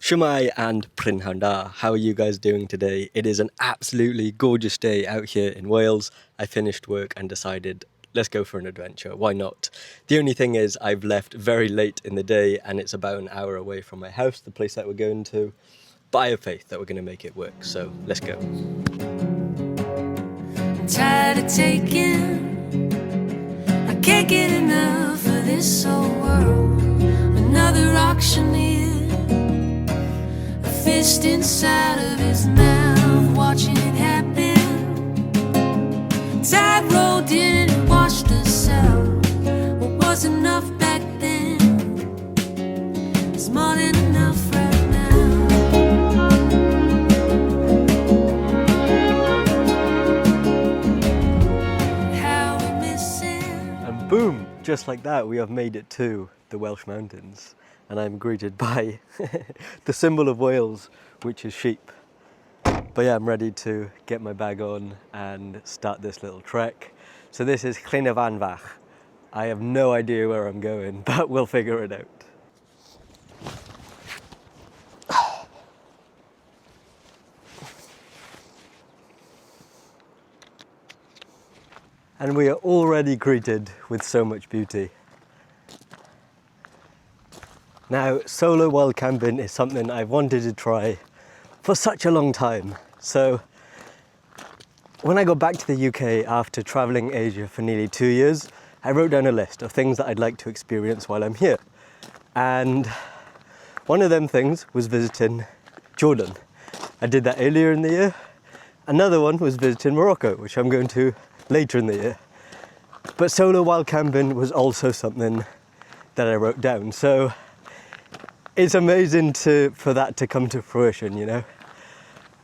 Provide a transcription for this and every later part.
Shwmae and Prynhawn, how are you guys doing today? It is an absolutely gorgeous day out here in Wales. I finished work and decided, let's go for an adventure, why not? The only thing is I've left very late in the day and it's about an hour away from my house, the place that we're going to. But I have faith that we're going to make it work, so let's go. I'm tired of taking, I can't get enough of this old world. Another auctioneer, a fist inside of his mouth, watching it happen. Tide rolled in and washed us out. What was enough back then is more than enough right now. How we miss him. And boom, just like that, we have made it to the Welsh mountains. And I'm greeted by the symbol of Wales, which is sheep. But yeah, I'm ready to get my bag on and start this little trek. So this is Llyn Y Fan Fach. I have no idea where I'm going, but we'll figure it out. And we are already greeted with so much beauty. Now, solo wild camping is something I've wanted to try for such a long time. So when I got back to the UK after traveling Asia for nearly 2 years, I wrote down a list of things that I'd like to experience while I'm here. And one of them things was visiting Jordan. I did that earlier in the year. Another one was visiting Morocco, which I'm going to later in the year. But solo wild camping was also something that I wrote down. So it's amazing for that to come to fruition, you know?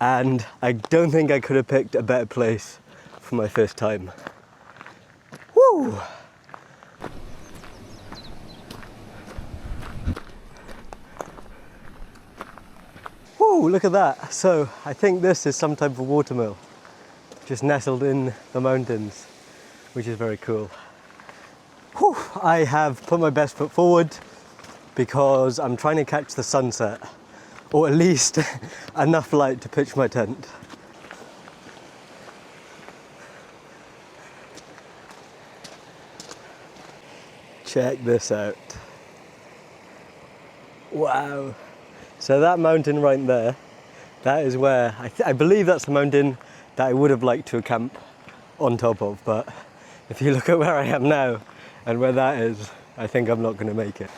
And I don't think I could have picked a better place for my first time. Woo! Woo, look at that. So I think this is some type of watermill, just nestled in the mountains, which is very cool. Whew, I have put my best foot forward because I'm trying to catch the sunset, or at least enough light to pitch my tent. Check this out. Wow. So that mountain right there, that is where, I believe that's the mountain that I would have liked to camp on top of, but if you look at where I am now and where that is, I think I'm not going to make it.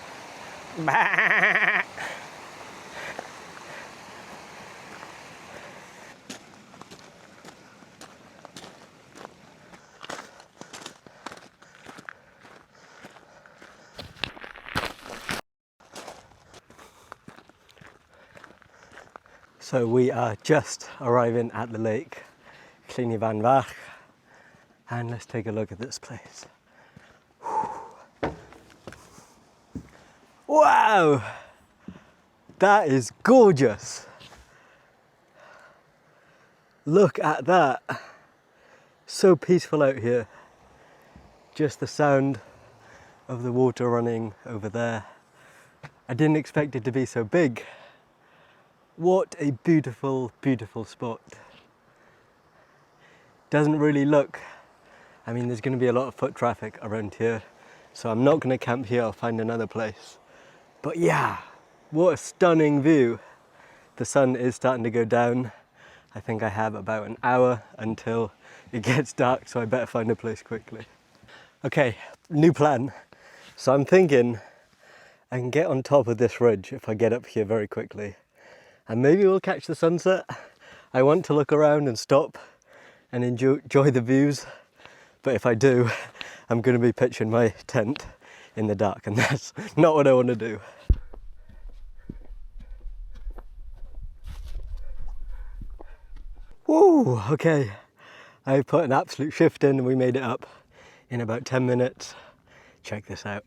So we are just arriving at the lake, Llyn Y Fan Fach, and let's take a look at this place. Wow! That is gorgeous! Look at that! So peaceful out here. Just the sound of the water running over there. I didn't expect it to be so big. What a beautiful, beautiful spot. Doesn't really look, I mean, there's going to be a lot of foot traffic around here, so I'm not going to camp here, I'll find another place. But yeah, what a stunning view. The sun is starting to go down. I think I have about an hour until it gets dark, so I better find a place quickly. Okay, new plan. So I'm thinking I can get on top of this ridge if I get up here very quickly. And maybe we'll catch the sunset. I want to look around and stop and enjoy the views. But if I do, I'm going to be pitching my tent in the dark, and that's not what I want to do. Woo, okay. I put an absolute shift in and we made it up in about 10 minutes. Check this out.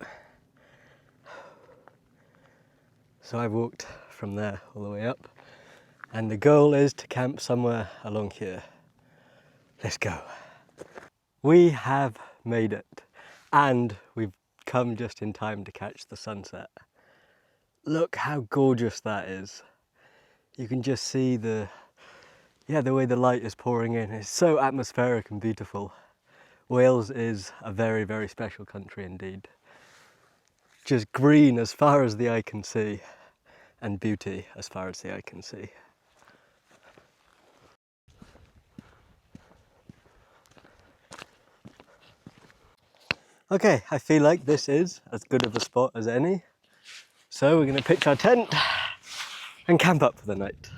So I've walked from there all the way up, and the goal is to camp somewhere along here. Let's go. We have made it, and we've come just in time to catch the sunset. Look how gorgeous that is. You can just see the way the light is pouring in. It's so atmospheric and beautiful. Wales is a very, very special country indeed. Just green as far as the eye can see, and beauty as far as the eye can see. Okay, I feel like this is as good of a spot as any. So we're going to pitch our tent and camp up for the night.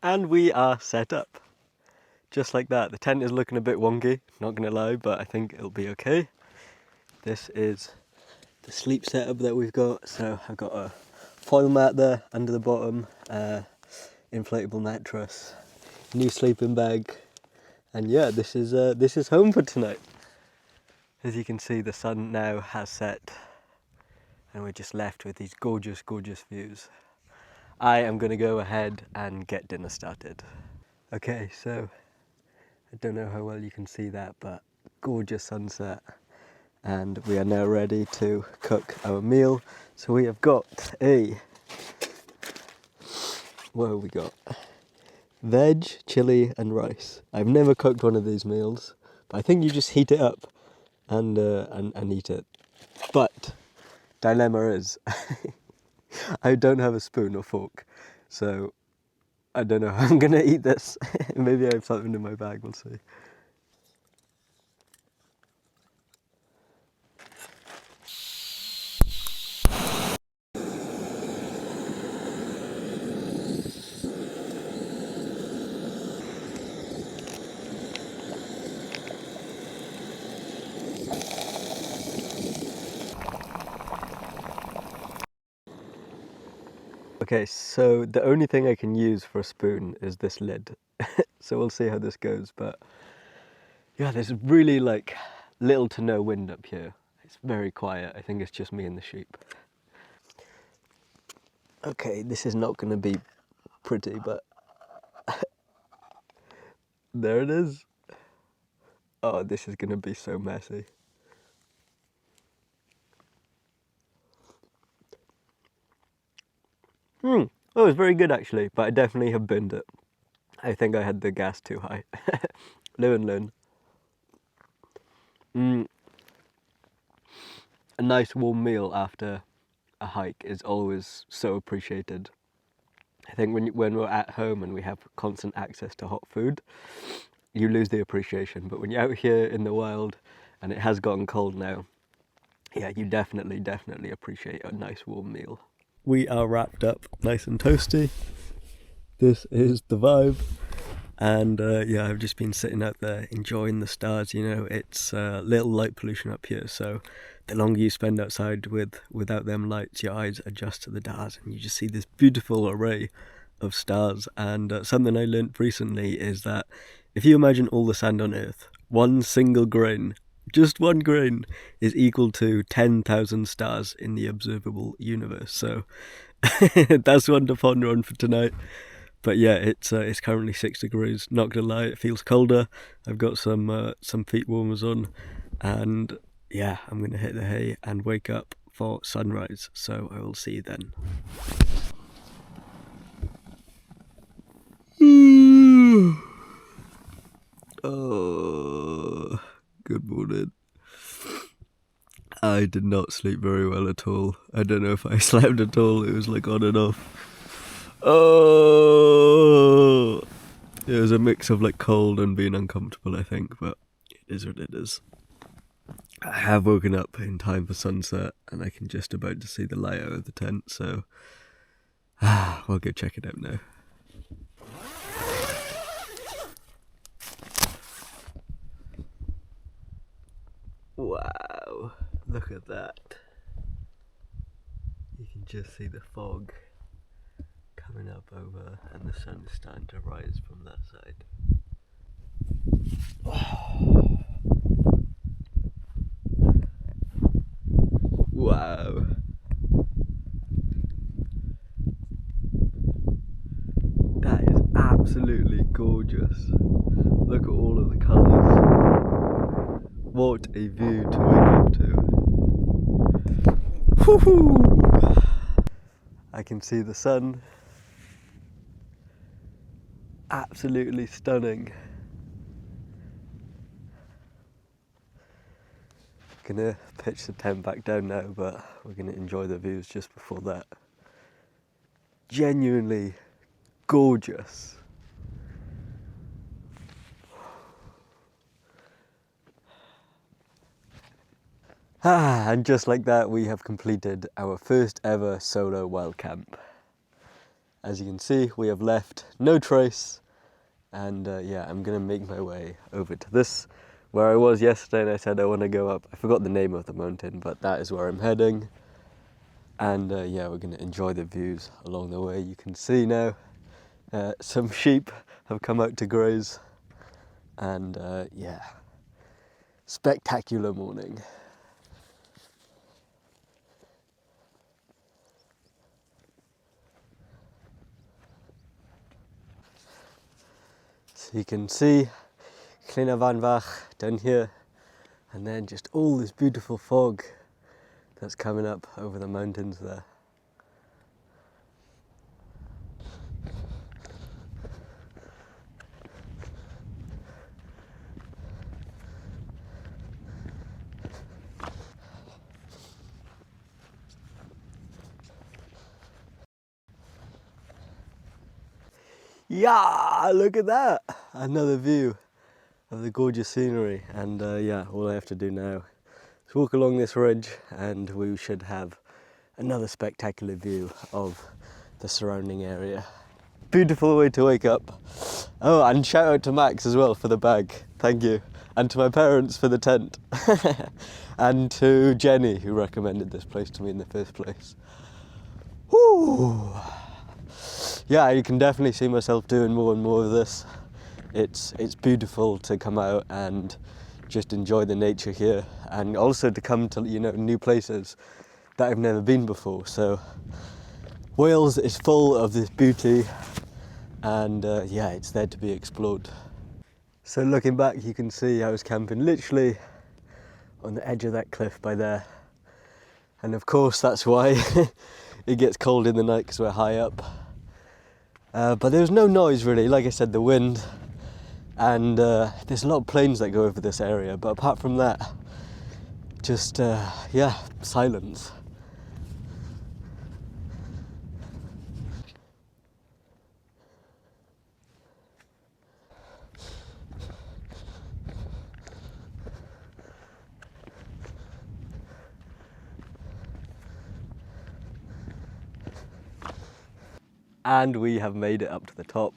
And we are set up. Just like that. The tent is looking a bit wonky, not gonna lie, but I think it'll be okay. This is the sleep setup that we've got. So I've got a foil mat there under the bottom, inflatable mattress, new sleeping bag, and yeah, this is home for tonight. As you can see, the sun now has set, and we're just left with these gorgeous, gorgeous views. I am gonna go ahead and get dinner started. Okay, so I don't know how well you can see that, but gorgeous sunset. And we are now ready to cook our meal. So we have got what have we got? Veg, chili and rice. I've never cooked one of these meals, but I think you just heat it up and eat it. But dilemma is I don't have a spoon or fork, so I don't know how I'm gonna eat this. Maybe I have something in my bag, we'll see. Okay, so the only thing I can use for a spoon is this lid. So we'll see how this goes, but yeah, there's really like little to no wind up here. It's very quiet. I think it's just me and the sheep. Okay, this is not going to be pretty, but there it is. Oh, this is going to be so messy. Oh, it's very good actually, but I definitely have binned it. I think I had the gas too high. Llyn. A nice warm meal after a hike is always so appreciated. I think when we're at home and we have constant access to hot food, you lose the appreciation. But when you're out here in the wild and it has gotten cold now, yeah, you definitely appreciate a nice warm meal. We are wrapped up nice and toasty. This is the vibe. And yeah, I've just been sitting out there enjoying the stars. You know, it's little light pollution up here, so the longer you spend outside without them lights, your eyes adjust to the stars and you just see this beautiful array of stars. And something I learnt recently is that if you imagine all the sand on Earth, one single grain, just one grain, is equal to 10,000 stars in the observable universe. So that's one to ponder on for tonight. But yeah, it's currently 6 degrees. Not gonna lie, it feels colder. I've got some feet warmers on, and yeah, I'm gonna hit the hay and wake up for sunrise. So I will see you then. Oh, good morning. I did not sleep very well at all. I don't know if I slept at all. It was like on and off. Oh, it was a mix of like cold and being uncomfortable, I think, but it is what it is. I have woken up in time for sunset and I can just about to see the light out of the tent, so I'll go check it out now. Wow, look at that. just see the fog coming up over and the sun is starting to rise from that side. Wow. That is absolutely gorgeous. Look at all of the colours. What a view to wake up to. Woohoo! I can see the sun. Absolutely stunning. Gonna pitch the tent back down now, but we're gonna enjoy the views just before that. Genuinely gorgeous. And just like that, we have completed our first ever solo wild camp. As you can see, we have left no trace, and yeah, I'm gonna make my way over to this, where I was yesterday, and I said I want to go up. I forgot the name of the mountain, but that is where I'm heading. And yeah, we're gonna enjoy the views along the way. You can see now, some sheep have come out to graze, and yeah, spectacular morning. So you can see Llyn Y Fan Fach down here, and then just all this beautiful fog that's coming up over the mountains there. Yeah, look at that! Another view of the gorgeous scenery, and yeah, all I have to do now is walk along this ridge and we should have another spectacular view of the surrounding area. Beautiful way to wake up. Oh, and shout out to Max as well for the bag, thank you. And to my parents for the tent. And to Jenny, who recommended this place to me in the first place. Woo! Yeah, you can definitely see myself doing more and more of this. It's beautiful to come out and just enjoy the nature here, and also to come to, you know, new places that I've never been before. So Wales is full of this beauty, and yeah, it's there to be explored. So looking back, you can see I was camping literally on the edge of that cliff by there, and of course that's why it gets cold in the night, because we're high up. But there was no noise really, like I said, the wind, and there's a lot of planes that go over this area, but apart from that, just yeah, silence. And we have made it up to the top.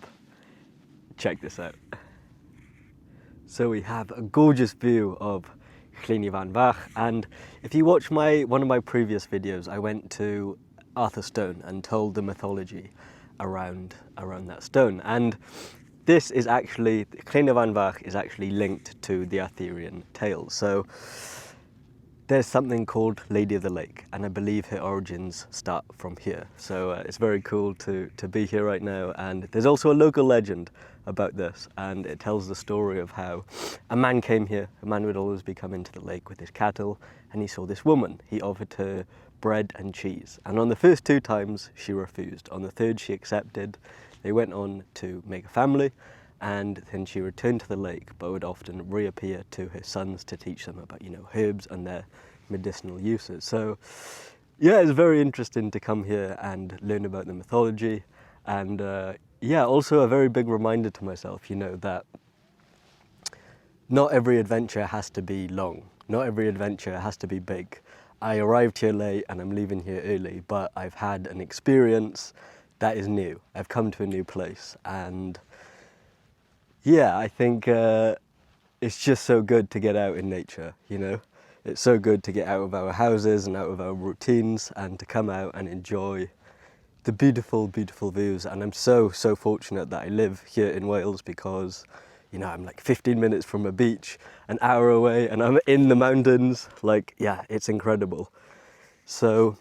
Check this out. So we have a gorgeous view of Llyn Y Fan Fach, and if you watch one of my previous videos, I went to Arthur's Stone and told the mythology around that stone. And this is actually, Llyn Y Fan Fach is actually linked to the Arthurian tales. So there's something called Lady of the Lake, and I believe her origins start from here. So it's very cool to be here right now. And there's also a local legend about this, and it tells the story of how a man came here. A man would always be coming to the lake with his cattle, and he saw this woman. He offered her bread and cheese, and on the first 2 times she refused. On the third she accepted. They went on to make a family, and then she returned to the lake, but would often reappear to her sons to teach them about, you know, herbs and their medicinal uses. So yeah, it's very interesting to come here and learn about the mythology, and yeah, also a very big reminder to myself, you know, that not every adventure has to be long, not every adventure has to be big. I arrived here late and I'm leaving here early, but I've had an experience that is new. I've come to a new place, and yeah, I think it's just so good to get out in nature, you know. It's so good to get out of our houses and out of our routines and to come out and enjoy the beautiful, beautiful views. And I'm so, so fortunate that I live here in Wales because, you know, I'm like 15 minutes from a beach, an hour away, and I'm in the mountains. Like, yeah, it's incredible. So,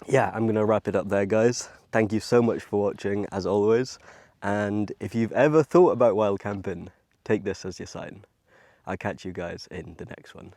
yeah, I'm gonna wrap it up there, guys. Thank you so much for watching, as always. And if you've ever thought about wild camping, take this as your sign. I'll catch you guys in the next one.